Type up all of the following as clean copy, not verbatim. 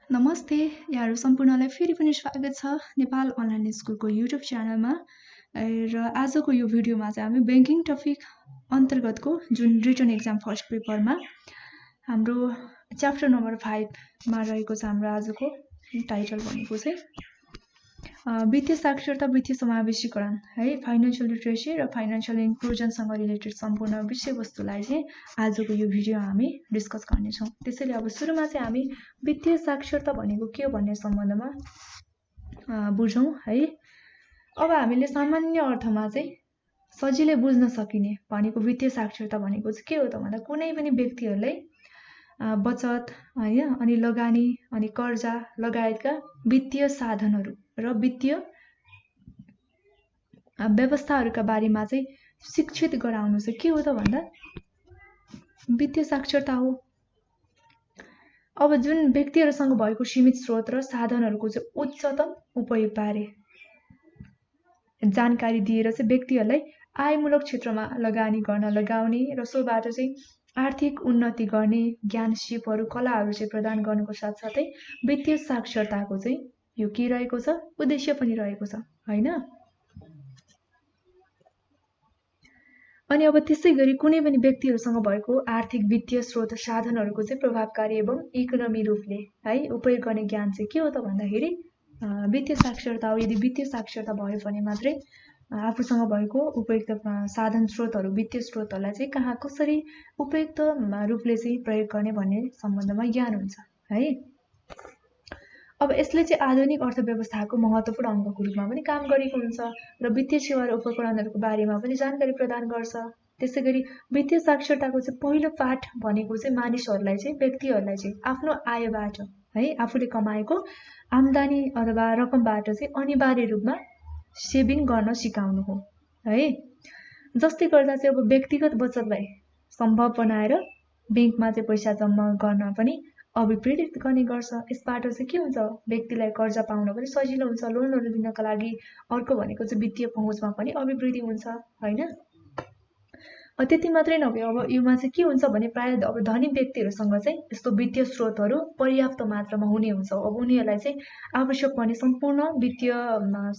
नमस्ते यहाँहरु सम्पूर्णलाई फेरि पनि स्वागत छ नेपाल अनलाइन स्कुलको युट्युब च्यानलमा। र आजको यो भिडियोमा चाहिँ हामी बैंकिङ टपिक अन्तर्गतको जुन रिटन एक्जाम फर्स्ट पेपरमा हाम्रो च्याप्टर नम्बर 5 मा रहेको छ हाम्रो आजको टाइटल भनेको चाहिँ वित्तीय साक्षरता वित्तीय समावेशीकरण है फाइनान्शियल लिटरेसी र फाइनान्शियल इन्क्लुजनसँग रिलेटेड सम्पूर्ण विषयवस्तुलाई चाहिँ आजको यो भिडियो हामी डिस्कस गर्नेछौँ। त्यसैले अब सुरुमा चाहिँ हामी वित्तीय साक्षरता भनेको के हो भन्ने सम्बन्धमा बुझौँ है। अब हामीले सामान्य अर्थमा चाहिँ सजिलै बुझ्न सकिने भनेको वित्तीय साक्षरता भनेको चाहिँ के हो त भन्दा कुनै पनि व्यक्तिहरूले बचत हैन अनि लगानी अनि कर्जा लगायतका वित्तीय साधनहरू र वित्तीय व्यवस्थाहरूका बारेमा चाहिँ शिक्षित गराउनु चाहिँ के हो त भन्दा वित्तीय साक्षरता हो। अब जुन व्यक्तिहरूसँग भएको सीमित स्रोत र साधनहरूको चाहिँ उच्चतम उपयोग बारे जानकारी दिएर चाहिँ व्यक्तिहरूलाई आयमूलक क्षेत्रमा लगानी गर्न लगाउने र सोबाट चाहिँ आर्थिक उन्नति गर्ने ज्ञान सिपहरू कलाहरू चाहिँ प्रदान गर्नुको साथसाथै वित्तीय साक्षरताको चाहिँ यो के रहेको छ उद्देश्य पनि रहेको छ हैन। अनि अब त्यसै गरी कुनै पनि व्यक्तिहरूसँग भएको आर्थिक वित्तीय स्रोत साधनहरूको चाहिँ प्रभावकारी एवं इकोनोमी रूपले है उपयोग गर्ने ज्ञान चाहिँ के हो त भन्दाखेरि वित्तीय साक्षरता हो। यदि वित्तीय साक्षरता भयो भने मात्रै आफूसँग भएको उपयुक्त साधन स्रोतहरू वित्तीय स्रोतहरूलाई चाहिँ कहाँ कसरी उपयुक्त रूपले चाहिँ प्रयोग गर्ने भन्ने सम्बन्धमा ज्ञान हुन्छ है। अब यसले चाहिँ आधुनिक अर्थव्यवस्थाको महत्त्वपूर्ण अङ्गको रूपमा पनि काम गरेको हुन्छ र वित्तीय सेवा र उपकरणहरूको बारेमा पनि जानकारी प्रदान गर्छ। त्यसैगरी वित्तीय साक्षरताको चाहिँ पहिलो पाठ भनेको चाहिँ मानिसहरूलाई चाहिँ व्यक्तिहरूलाई चाहिँ आफ्नो आयबाट है आफूले कमाएको आम्दानी अथवा रकमबाट चाहिँ अनिवार्य रूपमा सेभिङ गर्न सिकाउनु हो है। जसले गर्दा चाहिँ अब व्यक्तिगत बचतलाई सम्भव बनाएर बैंकमा चाहिँ पैसा जम्मा गर्न पनि अभिप्रेरित गर्ने गर्छ। यसबाट चाहिँ के हुन्छ व्यक्तिलाई कर्जा पाउन पनि सजिलो हुन्छ। लोनहरू लिनका लागि अर्को भनेको चाहिँ वित्तीय पहुँचमा पनि अभिवृद्धि हुन्छ हैन। त्यति मात्रै नभए अब योमा चाहिँ के हुन्छ भने प्रायः अब धनी व्यक्तिहरूसँग चाहिँ यस्तो वित्तीय स्रोतहरू पर्याप्त मात्रामा हुने हुन्छ। अब उनीहरूलाई चाहिँ आवश्यक पर्ने सम्पूर्ण वित्तीय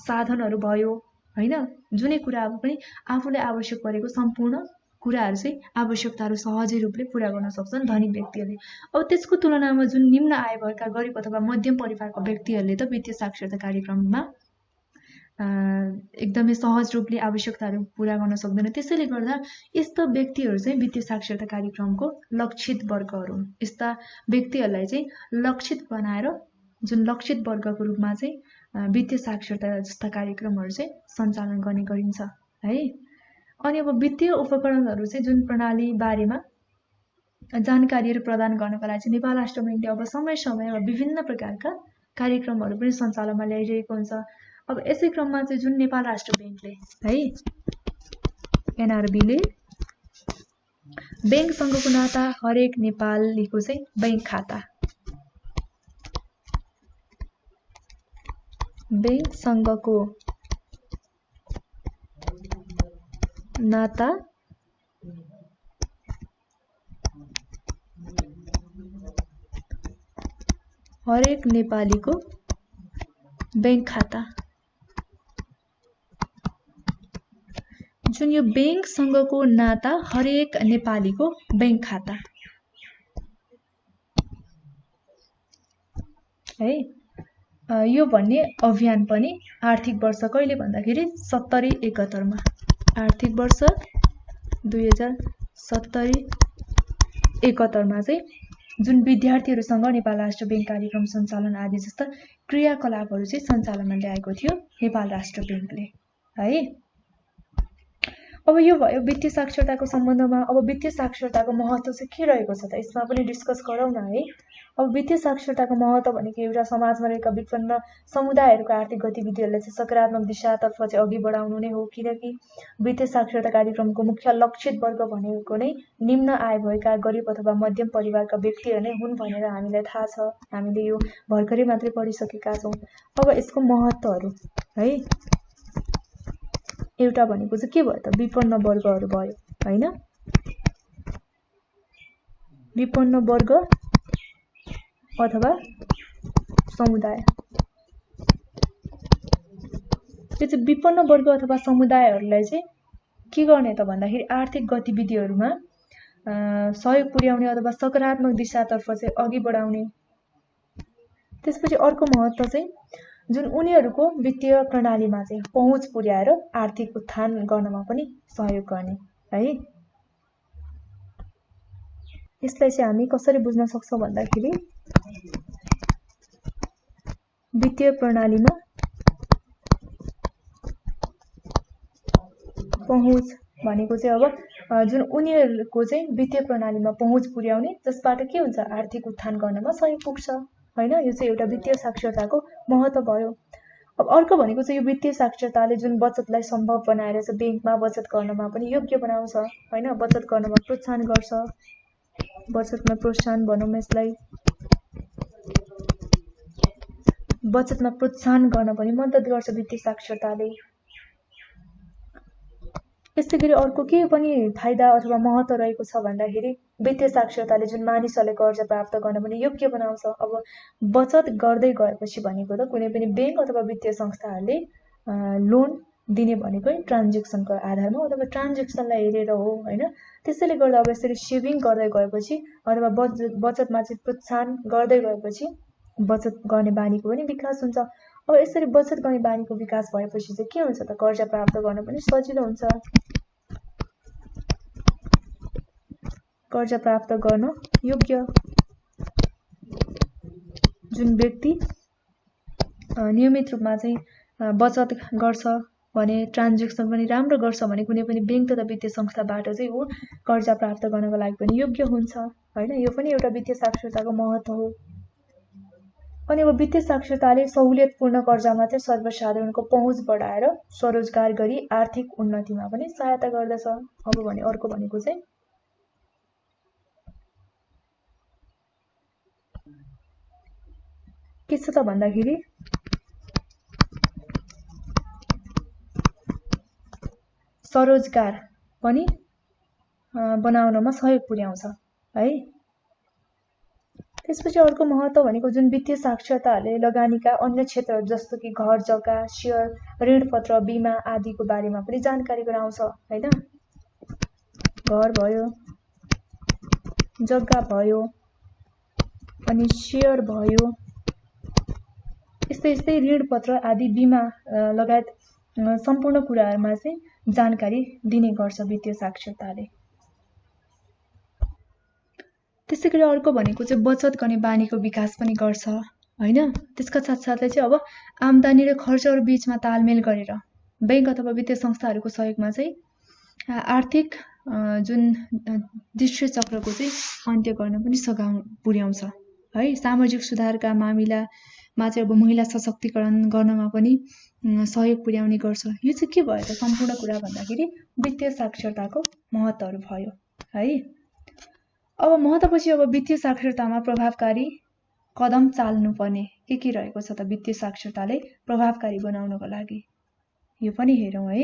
साधनहरू भयो हैन जुनै कुरा अब पनि आफूले आवश्यक परेको सम्पूर्ण कुराहरू चाहिँ आवश्यकताहरू सहजै रूपले पूरा गर्न सक्छन् धनी व्यक्तिहरूले। अब त्यसको तुलनामा जुन निम्न आय भएका गरिब अथवा मध्यम परिवारका व्यक्तिहरूले त वित्तीय साक्षरता कार्यक्रममा एकदमै सहज रूपले आवश्यकताहरू पूरा गर्न सक्दैन। त्यसैले गर्दा यस्ता व्यक्तिहरू चाहिँ वित्तीय साक्षरता कार्यक्रमको लक्षित वर्गहरू हुन्। यस्ता व्यक्तिहरूलाई चाहिँ लक्षित बनाएर जुन लक्षित वर्गको रूपमा चाहिँ वित्तीय साक्षरता जस्ता कार्यक्रमहरू चाहिँ सञ्चालन गर्ने गरिन्छ है। अनि अब वित्तीय उपकरणहरू चाहिँ जुन प्रणाली बारेमा जानकारीहरू प्रदान गर्नका लागि चाहिँ नेपाल राष्ट्र बैंकले अब समय समयमा विभिन्न प्रकारका कार्यक्रमहरू पनि सञ्चालनमा ल्याइरहेको हुन्छ। अब यसै क्रममा चाहिँ जुन नेपाल राष्ट्र बैंकले है एनआरबीले बैंकसँगको नाता हरेक नेपालीको चाहिँ बैंक खाता बैंकसँगको नाता हरेक नेपालीको बैंक खाता जुन यो बैंकसँगको नाता हरेक नेपालीको बैंक खाता है यो भन्ने अभियान पनि आर्थिक वर्ष कहिले भन्दाखेरि 70-71 मा आर्थिक वर्ष 2070-71 मा चाहिँ जुन विद्यार्थीहरूसँग नेपाल राष्ट्र बैंक कार्यक्रम सञ्चालन आदि जस्ता क्रियाकलापहरू चाहिँ सञ्चालनमा ल्याएको थियो नेपाल राष्ट्र बैंकले है। अब यो भयो वित्तीय साक्षरताको सम्बन्धमा। अब वित्तीय साक्षरताको महत्त्व चाहिँ के रहेको छ त यसमा पनि डिस्कस गरौँ न है। अब वित्तीय साक्षरताको महत्त्व भनेको एउटा समाजमा रहेका विभिन्न समुदायहरूको आर्थिक गतिविधिहरूलाई चाहिँ सकारात्मक दिशातर्फ चाहिँ अघि बढाउनु नै हो। किनकि वित्तीय साक्षरता कार्यक्रमको मुख्य लक्षित वर्ग भनेको नै निम्न आय भएका गरिब अथवा मध्यम परिवारका व्यक्तिहरू नै हुन् भनेर हामीलाई थाहा छ। हामीले यो भर्खरै मात्रै पढिसकेका छौँ। अब यसको महत्त्वहरू है एउटा भनेको चाहिँ के भयो त विपन्न वर्गहरू भयो हैन। विपन्न वर्ग अथवा समुदाय। यो चाहिँ विपन्न वर्ग अथवा समुदायहरूलाई चाहिँ के गर्ने त भन्दाखेरि आर्थिक गतिविधिहरूमा सहयोग पुर्याउने अथवा सकारात्मक दिशातर्फ चाहिँ अघि बढाउने। त्यसपछि अर्को महत्त्व चाहिँ जुन उनीहरूको वित्तीय प्रणालीमा चाहिँ पहुँच पुर्याएर आर्थिक उत्थान गर्नमा पनि सहयोग गर्ने है। यसलाई चाहिँ हामी कसरी बुझ्न सक्छौँ भन्दाखेरि वित्तीय प्रणालीमा पहुँच भनेको चाहिँ अब जुन उनीहरूको चाहिँ वित्तीय प्रणालीमा पहुँच पुर्याउने, जसबाट के हुन्छ आर्थिक उत्थान गर्नमा सहयोग पुग्छ हैन। यो चाहिँ एउटा वित्तीय साक्षरताको महत्त्व भयो। अब अर्को भनेको चाहिँ यो वित्तीय साक्षरताले जुन बचतलाई सम्भव बनाएर चाहिँ बैंकमा बचत गर्नमा पनि योग्य बनाउँछ हैन। बचत गर्नमा प्रोत्साहन गर्छ। बचतमा प्रोत्साहन भनौँ यसलाई, बचतमा प्रोत्साहन गर्न पनि मद्दत गर्छ वित्तीय साक्षरताले। यसै गरी अर्को के पनि फाइदा अथवा महत्त्व रहेको छ भन्दाखेरि वित्तीय साक्षरताले जुन मानिसहरूले कर्जा प्राप्त गर्न पनि योग्य बनाउँछ। अब बचत गर्दै गएपछि भनेको त कुनै पनि बैंक अथवा वित्तीय संस्थाहरूले लोन दिने भनेकै ट्रान्जेक्सनको आधारमा अथवा ट्रान्जेक्सनलाई हेरेर हो हैन। त्यसैले गर्दा अब यसरी सेभिङ गर्दै गएपछि अथवा बचतमा चाहिँ प्रोत्साहन गर्दै गएपछि बचत गर्ने बानीको पनि विकास हुन्छ। अब यसरी बचत गर्ने बानीको विकास भएपछि चाहिँ के हुन्छ त कर्जा प्राप्त गर्न पनि सजिलो हुन्छ। कर्जा प्राप्त गर्न योग्य जुन व्यक्ति नियमित रूपमा चाहिँ बचत गर्छ भने, ट्रान्जेक्सन पनि राम्रो गर्छ भने कुनै पनि बैंक तथा वित्तीय संस्थाबाट चाहिँ ऊ कर्जा प्राप्त गर्नको लागि पनि योग्य हुन्छ हैन। यो पनि एउटा वित्तीय साक्षरताको महत्त्व हो। अनि अब वित्तीय साक्षरताले सहुलियतपूर्ण कर्जामा चाहिँ सर्वसाधारणको पहुँच बढाएर स्वरोजगार गरी आर्थिक उन्नतिमा पनि सहायता गर्दछ। अब भने अर्को भनेको चाहिँ के छ त भन्दाखेरि स्वरोजगार पनि बनाउनमा सहयोग पुर्याउँछ है। त्यसपछि अर्को महत्त्व भनेको जुन वित्तीय साक्षरताले लगानीका अन्य क्षेत्रहरू जस्तो कि घर जग्गा, शेयर, ऋणपत्र, बीमा आदिको बारेमा पनि जानकारी गराउँछ हैन। घर भयो, जग्गा भयो, अनि शेयर भयो, यस्तै ऋणपत्र आदि बीमा लगायत सम्पूर्ण कुराहरूमा चाहिँ जानकारी दिने गर्छ वित्तीय साक्षरताले। त्यसैगरी अर्को भनेको चाहिँ बचत गर्ने बानीको विकास पनि गर्छ हैन। त्यसका साथसाथै चाहिँ अब आम्दानी र खर्चहरू बीचमा तालमेल गरेर बैंक अथवा वित्तीय संस्थाहरूको सहयोगमा चाहिँ आर्थिक जुन दृश्य चक्रको चाहिँ अन्त्य गर्न पनि पुर्याउँछ है। सामाजिक सुधारका मामिलामा चाहिँ अब महिला सशक्तिकरण गर्नमा पनि सहयोग पुर्याउने गर्छ। यो चाहिँ के भयो त सम्पूर्ण कुरा भन्दाखेरि वित्तीय साक्षरताको महत्त्वहरू भयो है। अब महत्त्वपछि अब वित्तीय साक्षरतामा प्रभावकारी कदम चाल्नुपर्ने के रहेको छ त वित्तीय साक्षरताले प्रभावकारी बनाउनको लागि, यो पनि हेरौँ है।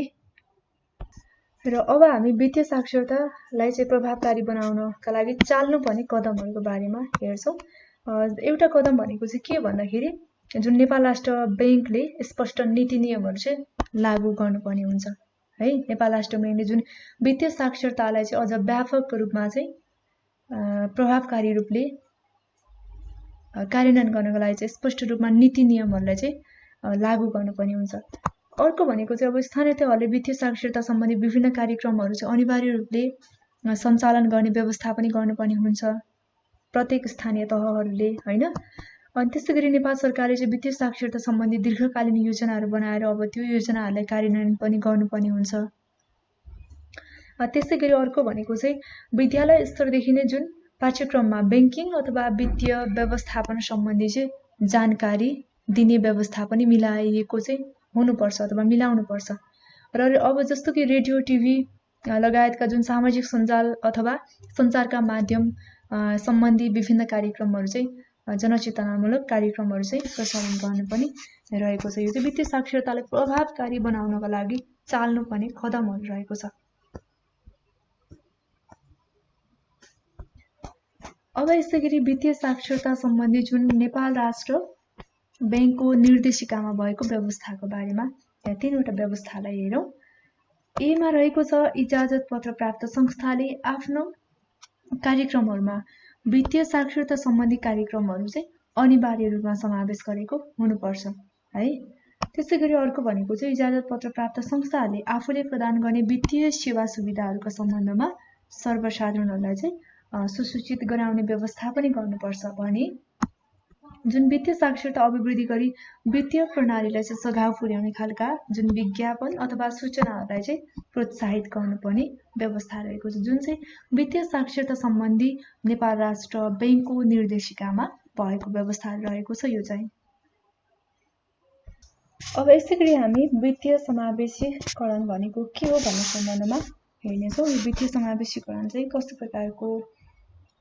र अब हामी वित्तीय साक्षरतालाई चाहिँ प्रभावकारी बनाउनका लागि चाल्नुपर्ने कदमहरूको बारेमा हेर्छौँ। एउटा कदम भनेको चाहिँ के भन्दाखेरि जुन नेपाल राष्ट्र बैंकले स्पष्ट नीति नियमहरू चाहिँ लागू गर्नुपर्ने हुन्छ है। नेपाल राष्ट्र बैंकले जुन वित्तीय साक्षरतालाई चाहिँ अझ व्यापक रूपमा चाहिँ प्रभावकारी रूपले कार्यान्वयन गर्नको लागि चाहिँ स्पष्ट रूपमा नीति नियमहरूलाई चाहिँ लागू गर्नुपर्ने हुन्छ। अर्को भनेको चाहिँ अब स्थानीय तहले वित्तीय साक्षरता सम्बन्धी विभिन्न कार्यक्रमहरू चाहिँ अनिवार्य रूपले सञ्चालन गर्ने व्यवस्था पनि गर्नुपर्ने हुन्छ प्रत्येक स्थानीय तहहरूले हैन। अनि त्यसै गरी नेपाल सरकारले चाहिँ वित्तीय साक्षरता सम्बन्धी दीर्घकालीन योजनाहरू बनाएर अब त्यो योजनाहरूलाई कार्यान्वयन पनि गर्नुपर्ने हुन्छ। त्यसै गरी अर्को भनेको चाहिँ विद्यालय स्तरदेखि नै जुन पाठ्यक्रममा बैंकिङ अथवा वित्तीय व्यवस्थापन सम्बन्धी चाहिँ जानकारी दिने व्यवस्था पनि मिलाइएको चाहिँ हुनुपर्छ अथवा मिलाउनुपर्छ। र अब जस्तो कि रेडियो, टिभी लगायतका जुन सामाजिक सञ्जाल अथवा सञ्चारका माध्यम सम्बन्धी विभिन्न कार्यक्रमहरू चाहिँ जनचेतनामूलक कार्यक्रमहरू चाहिँ प्रसारण गर्न पनि रहेको छ। यो चाहिँ वित्तीय साक्षरतालाई प्रभावकारी बनाउनका लागि चाल्नुपर्ने कदमहरू रहेको छ। अब यसै गरी वित्तीय साक्षरता सम्बन्धी जुन नेपाल राष्ट्र बैंकको निर्देशिकामा भएको व्यवस्थाको बारेमा यहाँ 3वटा व्यवस्थालाई हेरौँ। एमा रहेको छ इजाजत पत्र प्राप्त संस्थाले आफ्नो कार्यक्रमहरूमा वित्तीय साक्षरता सम्बन्धी कार्यक्रमहरू चाहिँ अनिवार्य रूपमा समावेश गरेको हुनुपर्छ है। त्यसैगरी अर्को भनेको चाहिँ इजाजत पत्र प्राप्त संस्थाहरूले आफूले प्रदान गर्ने वित्तीय सेवा सुविधाहरूका सम्बन्धमा सर्वसाधारणहरूलाई चाहिँ सुसूचित गराउने व्यवस्था पनि गर्नुपर्छ भने जुन वित्तीय साक्षरता अभिवृद्धि गरी वित्तीय प्रणालीलाई चाहिँ सघाउ पुर्याउने खालका जुन विज्ञापन अथवा सूचनाहरूलाई चाहिँ प्रोत्साहित गर्नुपर्ने व्यवस्था रहेको छ, जुन चाहिँ वित्तीय साक्षरता सम्बन्धी नेपाल राष्ट्र बैंकको निर्देशिकामा भएको व्यवस्था रहेको छ। यो चाहिँ अब यसैगरी हामी वित्तीय समावेशीकरण भनेको के हो भन्ने सम्बन्धमा हेर्नेछौँ। यो वित्तीय समावेशीकरण चाहिँ कस्तो प्रकारको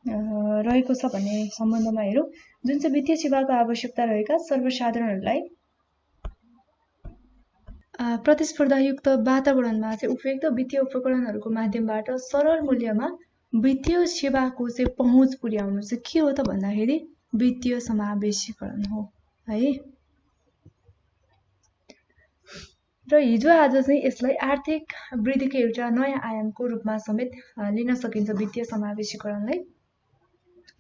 रहेको छ भन्ने सम्बन्धमा हेरौँ। जुन चाहिँ वित्तीय सेवाको आवश्यकता रहेका सर्वसाधारणहरूलाई प्रतिस्पर्धायुक्त वातावरणमा चाहिँ उपयुक्त वित्तीय उपकरणहरूको माध्यमबाट सरल मूल्यमा वित्तीय सेवाको चाहिँ पहुँच पुर्याउनु चाहिँ के हो त भन्दाखेरि वित्तीय समावेशीकरण हो है। र हिजो आज चाहिँ यसलाई आर्थिक वृद्धिको एउटा नयाँ आयामको रूपमा समेत लिन सकिन्छ वित्तीय समावेशीकरणलाई।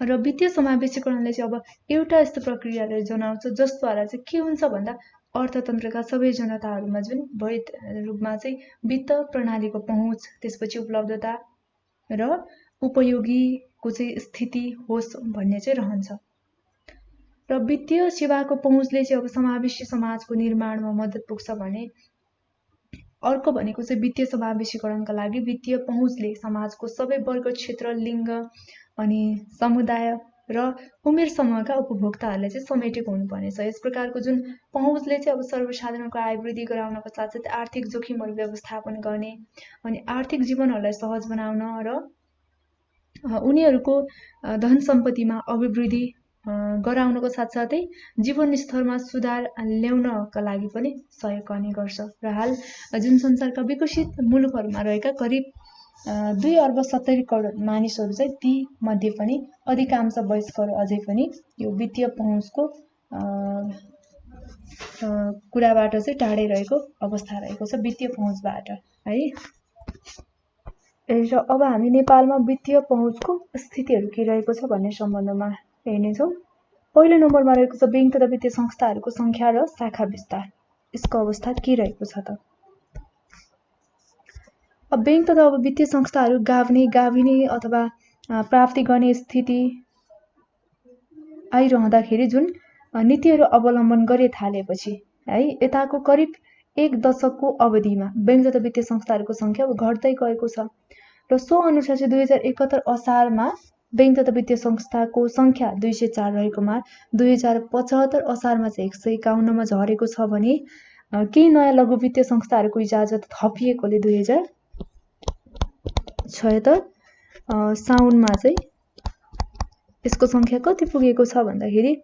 र वित्तीय समावेशीकरणले चाहिँ अब एउटा यस्तो प्रक्रियाले जनाउँछ जसद्वारा चाहिँ के हुन्छ भन्दा अर्थतन्त्रका सबै जनताहरूमा जुन वैध रूपमा चाहिँ वित्त प्रणालीको पहुँच, त्यसपछि उपलब्धता र उपयोगीको चाहिँ स्थिति होस् भन्ने चाहिँ रहन्छ। र वित्तीय सेवाको पहुँचले चाहिँ अब समावेशी समाजको निर्माणमा मद्दत पुग्छ भने अर्को भनेको चाहिँ वित्तीय समावेशीकरणका लागि वित्तीय पहुँचले समाजको सबै वर्ग, क्षेत्र, लिङ्ग अनि समुदाय र उमेर समूहका उपभोक्ताहरूलाई चाहिँ समेटेको हुनुपर्नेछ। यस प्रकारको जुन पहुँचले चाहिँ अब सर्वसाधारणको आय वृद्धि गराउनको साथसाथै आर्थिक जोखिमहरू व्यवस्थापन गर्ने अनि आर्थिक जीवनहरूलाई सहज बनाउन र उनीहरूको धन सम्पत्तिमा अभिवृद्धि गराउनको साथसाथै जीवन स्तरमा सुधार ल्याउनका लागि पनि सहयोग गर्ने गर्छ। र हाल जुन संसारका विकसित मुलुकहरूमा रहेका करिब 2 अर्ब 70 करोड मानिसहरू चाहिँ ती मध्ये पनि अधिकांश वयस्कहरू अझै पनि यो वित्तीय पहुँचको कुराबाट चाहिँ टाढै रहेको अवस्था रहेको छ, वित्तीय पहुँचबाट है। र अब हामी नेपालमा वित्तीय पहुँचको स्थितिहरू के रहेको छ भन्ने सम्बन्धमा हेर्नेछौँ। पहिलो नम्बरमा रहेको छ बैंक तथा वित्तीय संस्थाहरूको संख्या र शाखा विस्तार। यसको अवस्था के रहेको छ त? अब बैंक तथा अब वित्तीय संस्थाहरू गाभिने अथवा प्राप्ति गर्ने स्थिति आइरहँदाखेरि जुन नीतिहरू अवलम्बन गरे थालेपछि है यताको करिब 1 दशकको अवधिमा बैंक तथा वित्तीय संस्थाहरूको संख्या घट्दै गएको छ। र सो अनुसार चाहिँ 2071 असारमा बैंक तथा वित्तीय संस्थाको संख्या 204 रहेकोमा 2075 असारमा चाहिँ 151 मा झरेको छ भने केही नयाँ लघु वित्तीय संस्थाहरूको इजाजत थपिएकोले 2076 साउनमा चाहिँ यसको संख्या कति पुगेको छ भन्दाखेरि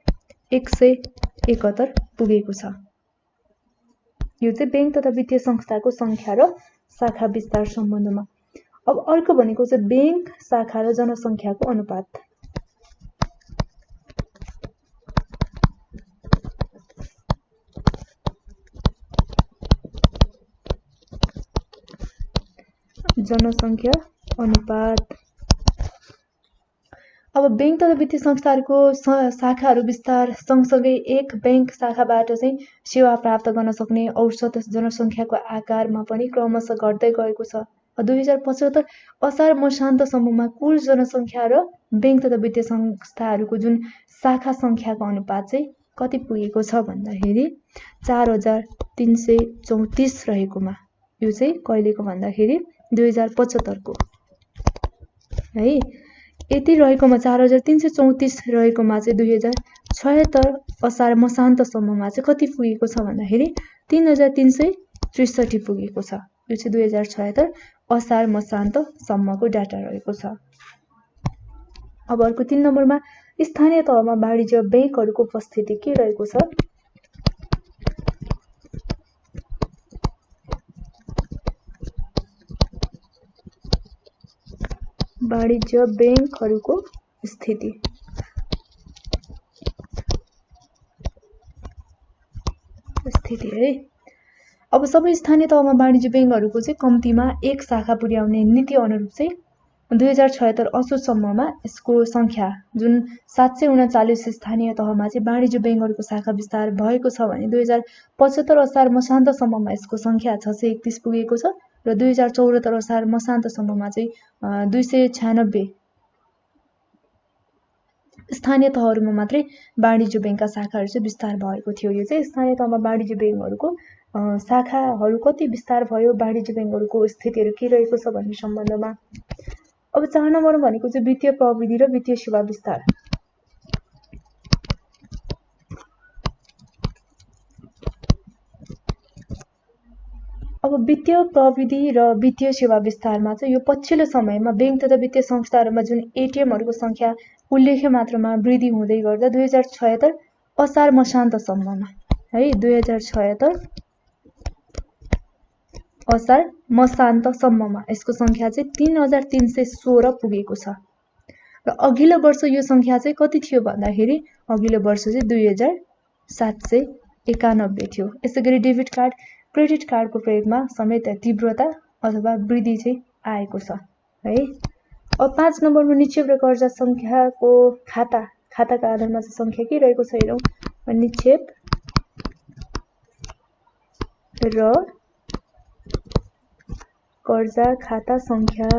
171 पुगेको छ। यो चाहिँ बैंक तथा वित्तीय संस्थाको संख्या र शाखा विस्तार सम्बन्धमा। अब अर्को भनेको चाहिँ बैंक शाखा र जनसंख्याको अनुपात। जनसंख्या अनुपात। अब बैंक तथा वित्तीय संस्थाहरूको शाखाहरू विस्तार सँगसँगै एक बैंक शाखाबाट चाहिँ सेवा प्राप्त गर्न सक्ने औसत जनसंख्याको आकारमा पनि क्रमशः घट्दै गएको छ। 2075 असार मसान्तसम्ममा कुल जनसंख्या र बैंक तथा वित्तीय संस्थाहरूको जुन शाखा संख्याको अनुपात चाहिँ कति पुगेको छ भन्दाखेरि 4334 रहेकोमा, यो चाहिँ कहिलेको भन्दाखेरि 2075 को है। यति रहेकोमा 4334 रहेकोमा चाहिँ 2076 असार मसान्तसम्ममा चाहिँ कति पुगेको छ भन्दाखेरि 3363 पुगेको छ। यो चाहिँ 2076 असार मसान्तसम्मको डाटा रहेको छ। अब अर्को 3 नम्बरमा स्थानीय तहमा वाणिज्य बैंकहरूको उपस्थिति के रहेको छ? वाणिज्य बैंकहरूको स्थिति। स्थिति है। अब सबै स्थानीय तहमा वाणिज्य बैंकहरूको चाहिँ कम्तीमा एक शाखा पुर्याउने नीति अनुरूप चाहिँ 2076 असोजसम्ममा यसको संख्या जुन 739 स्थानीय तहमा चाहिँ वाणिज्य बैंकहरूको शाखा विस्तार भएको छ भने 2075 असार मसान्तसम्ममा यसको संख्या 631 पुगेको छ र 2074 असार मसान्तसम्ममा चाहिँ 296 स्थानीय तहहरूमा मात्रै वाणिज्य बैंकका शाखाहरू चाहिँ विस्तार भएको थियो। यो चाहिँ स्थानीय तहमा वाणिज्य बैंकहरूको शाखाहरू कति विस्तार भयो, वाणिज्य बैंकहरूको स्थितिहरू के रहेको छ भन्ने सम्बन्धमा। अब 4 नम्बरमा भनेको चाहिँ वित्तीय प्रविधि र वित्तीय सेवा विस्तार। अब वित्तीय प्रविधि र वित्तीय सेवा विस्तारमा चाहिँ यो पछिल्लो समयमा बैंक तथा वित्तीय संस्थाहरूमा जुन एटीएमहरूको संख्या उल्लेख्य मात्रामा वृद्धि हुँदै गर्दा 2076 असार मसान्तसम्ममा है 2076 असार मसान्तसम्ममा यसको संख्या चाहिँ 3316 पुगेको छ र अघिल्लो वर्ष यो संख्या चाहिँ कति थियो भन्दाखेरि अघिल्लो वर्ष चाहिँ 2791 थियो। यसैगरी डेबिट कार्ड क्रेडिट कार्डको प्रयोगमा समेत तीव्रता अथवा वृद्धि चाहिँ आएको छ है। अब 5 नम्बरमा निक्षेप र कर्जा संख्याको खाताका आधारमा चाहिँ संख्या के रहेको छ हेरौँ। निक्षेप र कर्जा खाता संख्या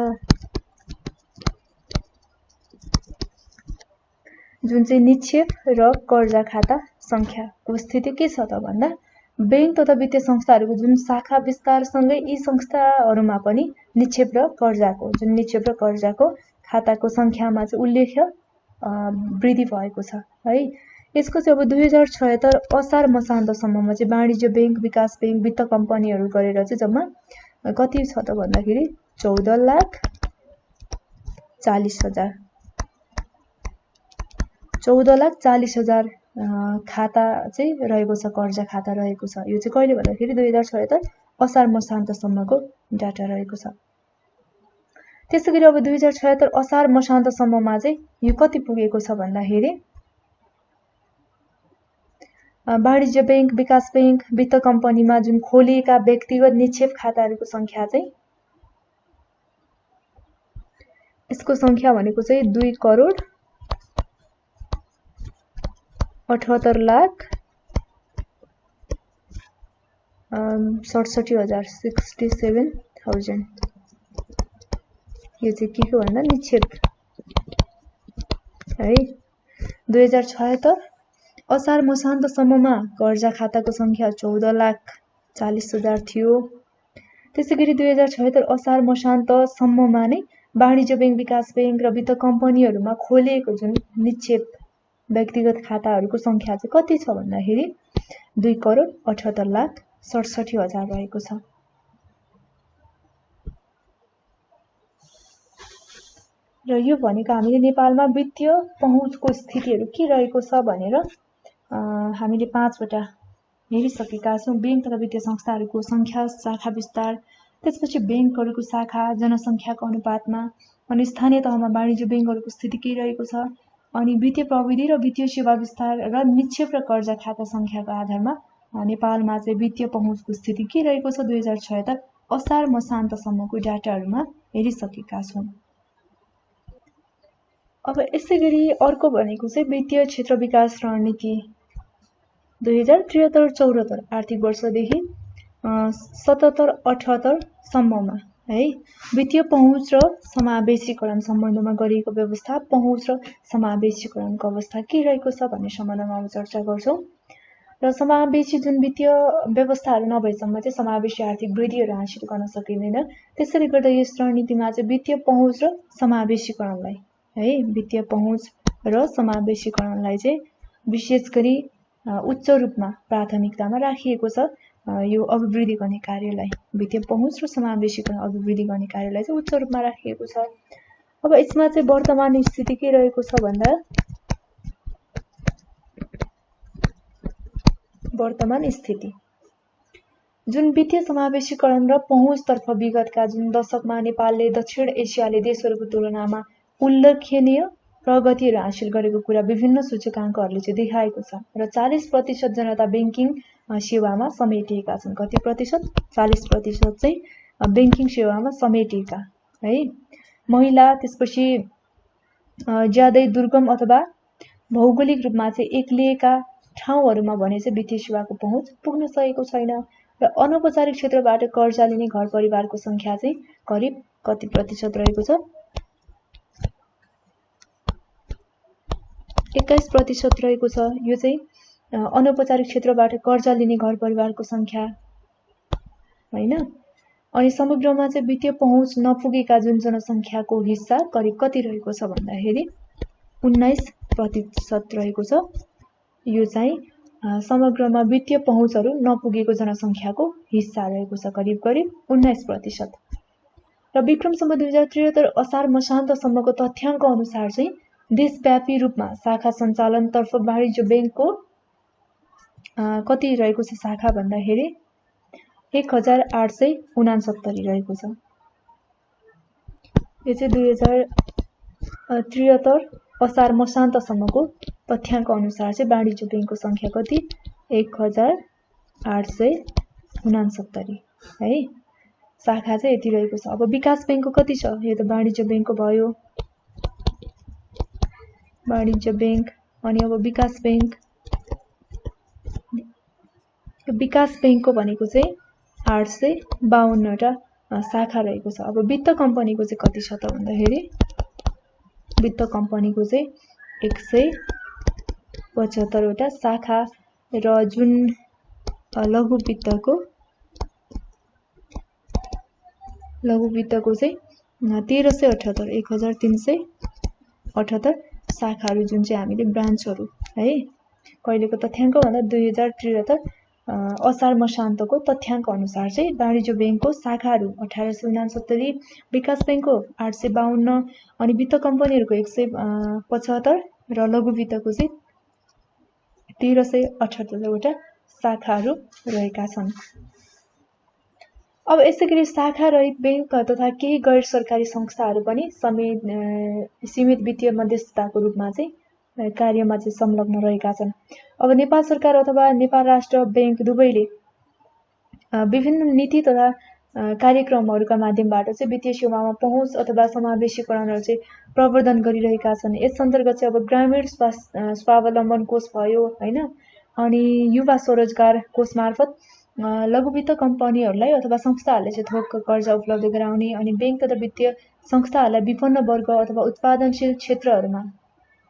जुन चाहिँ निक्षेप र कर्जा खाता संख्याको स्थिति के छ त भन्दा बैंक तथा वित्तीय संस्थाहरूको जुन शाखा विस्तारसँगै यी संस्थाहरूमा पनि निक्षेप र कर्जाको खाताको संख्यामा चाहिँ उल्लेख्य वृद्धि भएको छ है। यसको चाहिँ अब 2076 असार मसान्तसम्ममा चाहिँ वाणिज्य बैंक, विकास बैंक, वित्त कम्पनीहरू गरेर चाहिँ जम्मा कति छ त भन्दाखेरि 14,40,000 14,40,000 खाता चाहिँ रहेको छ, कर्जा खाता रहेको छ। यो चाहिँ कहिले भन्दाखेरि 2076 असार मसान्तसम्मको डाटा रहेको छ। त्यसैगरी अब 2076 असार मसान्तसम्ममा चाहिँ यो कति पुगेको छ भन्दाखेरि वाणिज्य बैंक, विकास बैंक, वित्त कम्पनीमा जुन खोलिएका व्यक्तिगत निक्षेप खाताहरूको संख्या चाहिँ यसको संख्या भनेको चाहिँ 2,78,67,000 यो चाहिँ के हो भन्दा निक्षेप है। 2076 असार मसान्तसम्ममा कर्जा खाताको संख्या 14,40,000 थियो। त्यसैगरी 2076 असार मसान्तसम्ममा नै वाणिज्य बैंक, विकास बैंक र वित्त कम्पनीहरूमा खोलिएको जुन निक्षेप व्यक्तिगत खाताहरूको संख्या चाहिँ कति छ भन्दाखेरि 2,78,67,000 रहेको छ। र यो भनेको हामीले नेपालमा वित्तीय पहुँचको स्थितिहरू के रहेको छ भनेर हामीले 5 वटा हेरिसकेका छौँ। बैंक तथा वित्तीय संस्थाहरूको संख्या, शाखा विस्तार, त्यसपछि बैंकहरूको शाखा जनसंख्याको अनुपातमा, अनि स्थानीय तहमा वाणिज्य बैंकहरूको स्थिति के रहेको छ, अनि वित्तीय प्रविधि र वित्तीय सेवा विस्तार र निक्षेप र कर्जा खाता संख्याको आधारमा नेपालमा चाहिँ वित्तीय पहुँचको स्थिति के रहेको छ 2076 असार मसान्तसम्मको डाटाहरूमा हेरिसकेका छौँ। अब यसैगरी अर्को भनेको चाहिँ वित्तीय क्षेत्र विकास रणनीति 2073-74 आर्थिक वर्षदेखि 77-78 सम्ममा है वित्तीय पहुँच र समावेशीकरण सम्बन्धमा गरिएको व्यवस्था, पहुँच र समावेशीकरणको अवस्था के रहेको छ भन्ने सम्बन्धमा अब चर्चा गर्छौँ। र समावेशी जुन वित्तीय व्यवस्थाहरू नभएसम्म चाहिँ समावेशी आर्थिक वृद्धिहरू हासिल गर्न सकिँदैन। त्यसैले गर्दा यस रणनीतिमा चाहिँ वित्तीय पहुँच र समावेशीकरणलाई है वित्तीय पहुँच र समावेशीकरणलाई चाहिँ विशेष गरी उच्च रूपमा प्राथमिकतामा राखिएको छ। यो अभिवृद्धि गर्ने कार्यलाई वित्तीय पहुँच र समावेशीकरण अभिवृद्धि गर्ने कार्यलाई चाहिँ उच्च रूपमा राखिएको छ। अब यसमा चाहिँ वर्तमान स्थिति के रहेको छ भन्दा वर्तमान स्थिति जुन वित्तीय समावेशीकरण र पहुँचतर्फ विगतका जुन दशकमा नेपालले दक्षिण एसियाली देशहरूको तुलनामा उल्लेखनीय प्रगतिहरू हासिल गरेको कुरा विभिन्न सूचकाङ्कहरूले चाहिँ देखाएको छ। र 40% जनता बैंकिङ सेवामा समेटिएका छन्। कति प्रतिशत? 40% चाहिँ बैंकिङ सेवामा समेटिएका है। महिला, त्यसपछि ज्यादै दुर्गम अथवा भौगोलिक रूपमा चाहिँ एक्लिएका ठाउँहरूमा भने चाहिँ वित्तीय सेवाको पहुँच पुग्न सकेको छैन। र अनौपचारिक क्षेत्रबाट कर्जा लिने घर परिवारको संख्या चाहिँ करिब कति प्रतिशत रहेको छ? 21% रहेको छ। यो चाहिँ अनौपचारिक क्षेत्रबाट कर्जा लिने घर परिवारको संख्या हैन। अनि समग्रमा चाहिँ वित्तीय पहुँच नपुगेका जुन जनसंख्याको हिस्सा करिब कति रहेको छ भन्दाखेरि 19% रहेको छ। यो चाहिँ समग्रमा वित्तीय पहुँचहरू नपुगेको जनसंख्याको हिस्सा रहेको छ, करिब 19%। र विक्रम सम्वत 2073 असार मसान्तसम्मको तथ्याङ्क अनुसार चाहिँ देशव्यापी रूपमा शाखा सञ्चालनतर्फ वाणिज्य बैंकको कति रहेको छ शाखा भन्दाखेरि 1869 रहेको छ। यो चाहिँ 2073 असार मसान्तसम्मको तथ्याङ्क अनुसार चाहिँ वाणिज्य बैंकको संख्या कति? 1869 है। शाखा चाहिँ यति रहेको छ। अब विकास बैंकको कति छ? यो त वाणिज्य बैंकको भयो, वाणिज्य बैंक। अनि अब विकास बैंक, विकास बैंकको भनेको चाहिँ 852 वटा शाखा रहेको छ। अब वित्त कम्पनीको चाहिँ कति छ त भन्दाखेरि वित्त कम्पनीको चाहिँ 175 वटा शाखा र जुन लघु वित्तको चाहिँ 1378 1378 शाखाहरू जुन चाहिँ हामीले ब्रान्चहरू है। कहिलेको तथ्याङ्क भन्दा 2073 असार मसान्तको तथ्याङ्क अनुसार चाहिँ वाणिज्य बैंकको शाखाहरू 1869, विकास बैंकको 852 अनि वित्त कम्पनीहरूको 175 र लघु वित्तको चाहिँ 1378 वटा शाखाहरू रहेका छन्। अब यसैगरी शाखा रहित बैंक तथा केही गैर सरकारी संस्थाहरू पनि सीमित वित्तीय मध्यस्थताको रूपमा चाहिँ कार्यमा चाहिँ संलग्न रहेका छन्। अब नेपाल सरकार अथवा नेपाल राष्ट्र बैंक दुवैले विभिन्न नीति तथा कार्यक्रमहरूका माध्यमबाट चाहिँ वित्तीय सेवामा पहुँच अथवा समावेशीकरणहरू चाहिँ प्रवर्धन गरिरहेका छन्। यस अन्तर्गत चाहिँ अब ग्रामीण स्वावलम्बन कोष भयो हैन, अनि युवा स्वरोजगार कोष मार्फत लघु वित्त कम्पनीहरूलाई अथवा संस्थाहरूले चाहिँ थोक कर्जा उपलब्ध गराउने, अनि बैंक तथा वित्तीय संस्थाहरूलाई विपन्न वर्ग अथवा उत्पादनशील क्षेत्रहरूमा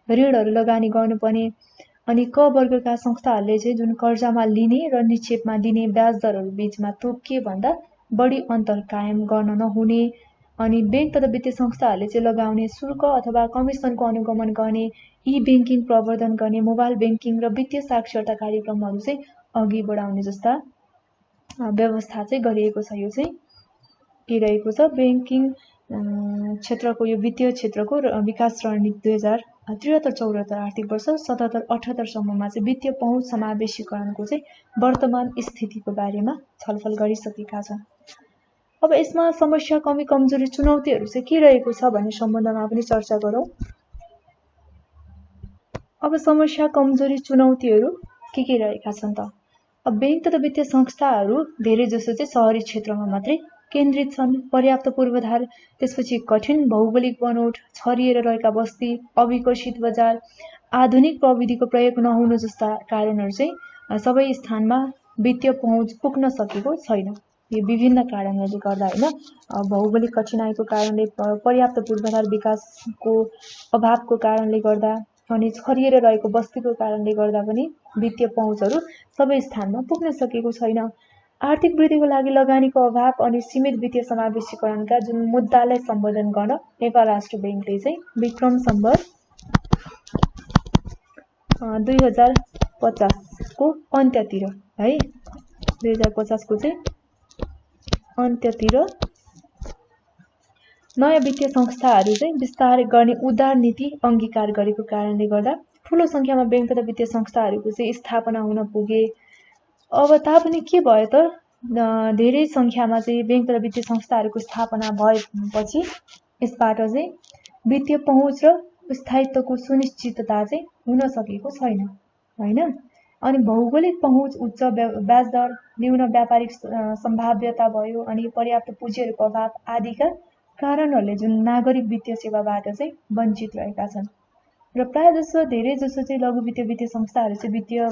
ऋणहरू लगानी गर्नुपर्ने, अनि क वर्गका संस्थाहरूले चाहिँ जुन कर्जामा लिने र निक्षेपमा दिने ब्याज दरहरू बीचमा तोकिए भन्दा बढी अन्तर कायम गर्न नहुने, अनि बैंक तथा वित्तीय संस्थाहरूले चाहिँ लगाउने शुल्क अथवा कमिसनको अनुगमन गर्ने, ई बैंकिङ प्रवर्धन गर्ने, मोबाइल बैंकिङ र वित्तीय साक्षरता कार्यक्रमहरू चाहिँ अघि बढाउने जस्ता व्यवस्था चाहिँ गरिएको छ। यो चाहिँ के रहेको छ? बैंकिङ क्षेत्रको यो वित्तीय क्षेत्रको विकास रणनीति 2073-74 आर्थिक वर्ष 77-78 सम्ममा चाहिँ वित्तीय पहुँच समावेशीकरणको चाहिँ वर्तमान स्थितिको बारेमा छलफल गरिसकेका छौँ। अब यसमा समस्या, कमी, कमजोरी, चुनौतीहरू चाहिँ के रहेको छ भन्ने सम्बन्धमा पनि चर्चा गरौँ। अब समस्या, कमजोरी, चुनौतीहरू के रहेका छन् त? अब बैंक तथा वित्तीय संस्थाहरू धेरै जसो चाहिँ शहरी क्षेत्रमा मात्रै केन्द्रित छन्। पर्याप्त पूर्वाधार, त्यसपछि कठिन भौगोलिक बनोट, छरिएर रहेका बस्ती, अविकसित बजार, आधुनिक प्रविधिको प्रयोग नहुनु जस्ता कारणहरू चाहिँ सबै स्थानमा वित्तीय पहुँच पुग्न सकेको छैन। यो विभिन्न कारणहरूले गर्दा हैन, भौगोलिक कठिनाइको कारणले, पर्याप्त पूर्वाधार विकासको अभावको कारणले गर्दा, अनि छरिएर रहेको बस्तीको कारणले गर्दा पनि वित्तीय पहुँचहरू सबै स्थानमा पुग्न सकेको छैन। आर्थिक वृद्धिको लागि लगानीको अभाव अनि सीमित वित्तीय समावेशीकरणका जुन मुद्दालाई सम्बोधन गर्न नेपाल राष्ट्र बैंकले चाहिँ विक्रम सम्वत 2050 को अन्त्यतिर है, 2050 को चाहिँ अन्त्यतिर नयाँ वित्तीय संस्थाहरू चाहिँ विस्तार गर्ने उदार नीति अंगीकार गरेको कारणले गर्दा ठूलो संख्यामा बैंक तथा वित्तीय संस्थाहरूको चाहिँ स्थापना हुन पुगे। अब तापनि के भयो त, धेरै संख्यामा चाहिँ बैंक तथा वित्तीय संस्थाहरूको स्थापना भएपछि यसबाट चाहिँ वित्तीय पहुँच र स्थायित्वको सुनिश्चितता चाहिँ हुन सकेको छैन हैन। अनि भौगोलिक पहुँच, उच्च ब्याज दर, न्यून व्यापारिक सम्भाव्यता भयो, अनि पर्याप्त पुँजीहरूको अभाव आदिका कारणहरूले जुन नागरिक वित्तीय सेवाबाट चाहिँ वञ्चित रहेका छन्। र प्रायःजसो धेरैजसो चाहिँ लघु वित्तीय संस्थाहरू चाहिँ वित्तीय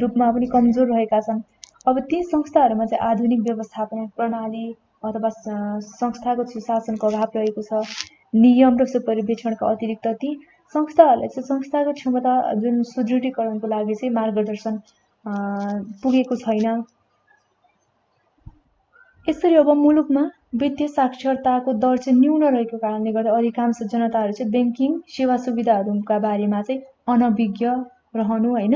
रूपमा पनि कमजोर रहेका छन्। अब ती संस्थाहरूमा चाहिँ आधुनिक व्यवस्थापन प्रणाली अथवा संस्थागत सुशासनको अभाव रहेको छ। नियम र सुपरिवेक्षणका अतिरिक्त ती संस्थाहरूले चाहिँ संस्थागत क्षमता जुन सुदृढीकरणको लागि चाहिँ मार्गदर्शन पुगेको छैन। यसरी अब मुलुकमा वित्तीय साक्षरताको दर चाहिँ न्यून रहेको कारणले गर्दा अधिकांश जनताहरू चाहिँ बैंकिङ सेवा सुविधाहरूका बारेमा चाहिँ अनभिज्ञ रहनु हैन,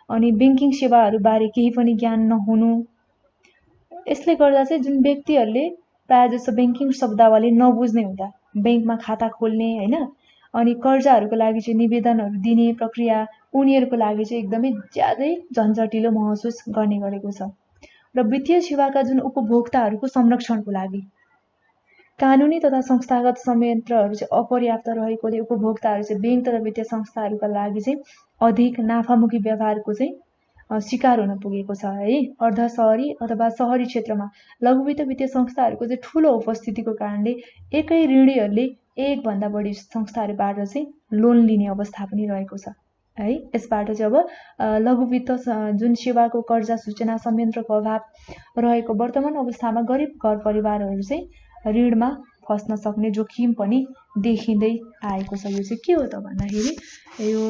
अनि बैंकिङ सेवाहरू बारे केही पनि ज्ञान नहुनु। यसले गर्दा चाहिँ जुन व्यक्तिहरूले प्रायःजसो बैंकिङ शब्दावली नबुझ्ने हुँदा बैंकमा खाता खोल्ने हैन, अनि कर्जाहरूको लागि चाहिँ निवेदनहरू दिने प्रक्रिया उनीहरूको लागि चाहिँ एकदमै ज्यादै झन्झटिलो महसुस गर्ने गरेको छ। र वित्तीय सेवाका जुन उपभोक्ताहरूको संरक्षणको लागि कानुनी तथा संस्थागत संयन्त्रहरू चाहिँ अपर्याप्त रहेकोले उपभोक्ताहरू चाहिँ बैंक तथा वित्तीय संस्थाहरूका लागि चाहिँ अधिक नाफामुखी व्यवहारको चाहिँ शिकार हुन पुगेको छ है। अर्ध शहरी अथवा शहरी क्षेत्रमा लघु वित्तीय संस्थाहरूको चाहिँ ठूलो उपस्थितिको कारणले एकै ऋणीहरूले एक भन्दा बढी संस्थाहरूबाट चाहिँ लोन लिने अवस्था पनि रहेको छ है। यसबाट चाहिँ अब लघु वित्त जुन सेवाको कर्जा सूचना संयन्त्रको अभाव रहेको वर्तमान अवस्थामा गरिब घर परिवारहरू चाहिँ ऋणमा फस्न सक्ने जोखिम पनि देखिँदै आएको छ। यो चाहिँ के हो त भन्दाखेरि यो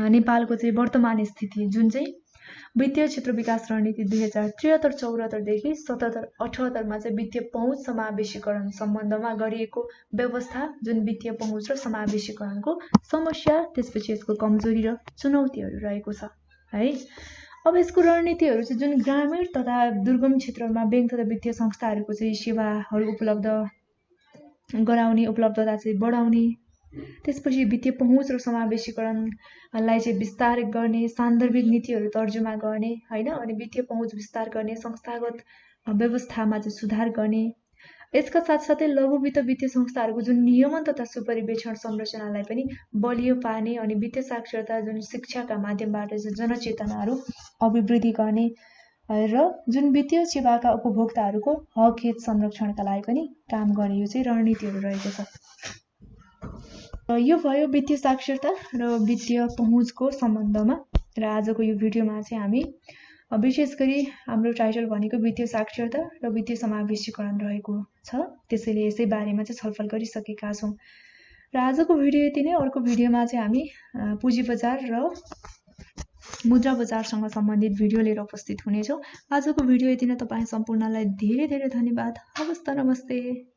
नेपालको चाहिँ वर्तमान स्थिति जुन चाहिँ वित्तीय क्षेत्र विकास रणनीति 2073-74 देखि 77-78 मा चाहिँ वित्तीय पहुँच समावेशीकरण सम्बन्धमा गरिएको व्यवस्था जुन वित्तीय पहुँच र समावेशीकरणको समस्या, त्यसपछि यसको कमजोरी र चुनौतीहरू रहेको छ है। अब यसको रणनीतिहरू चाहिँ जुन ग्रामीण तथा दुर्गम क्षेत्रहरूमा बैंक तथा वित्तीय संस्थाहरूको चाहिँ सेवाहरू उपलब्ध गराउने, उपलब्धता चाहिँ बढाउने, त्यसपछि वित्तीय पहुँच र समावेशीकरणलाई चाहिँ विस्तार गर्ने, सान्दर्भिक नीतिहरू तर्जुमा गर्ने हैन, अनि वित्तीय पहुँच विस्तार गर्ने, संस्थागत व्यवस्थामा चाहिँ सुधार गर्ने। यसका साथसाथै लघु वित्तीय संस्थाहरूको जुन नियमन तथा सुपरिवेक्षण संरचनालाई पनि बलियो पार्ने, अनि वित्तीय साक्षरता जुन शिक्षाका माध्यमबाट चाहिँ जनचेतनाहरू अभिवृद्धि गर्ने र जुन वित्तीय सेवाका उपभोक्ताहरूको हक हित संरक्षणका लागि पनि काम गर्ने, यो चाहिँ रणनीतिहरू रहेको छ। यो भयो वित्तीय साक्षरता र वित्तीय पहुँचको सम्बन्धमा। र आजको यो भिडियोमा चाहिँ हामी विशेष गरी हाम्रो टाइटल भनेको वित्तीय साक्षरता र वित्तीय समावेशीकरण रहेको छ, त्यसैले यसै बारेमा चाहिँ छलफल गरिसकेका छौँ। र आजको भिडियो यति नै। अर्को भिडियोमा चाहिँ हामी पुँजी बजार र मुद्रा बजारसँग सम्बन्धित भिडियो लिएर उपस्थित हुनेछौँ। आजको भिडियो यति नै। तपाईँ सम्पूर्णलाई धेरै धेरै धन्यवाद। हवस् त, नमस्ते।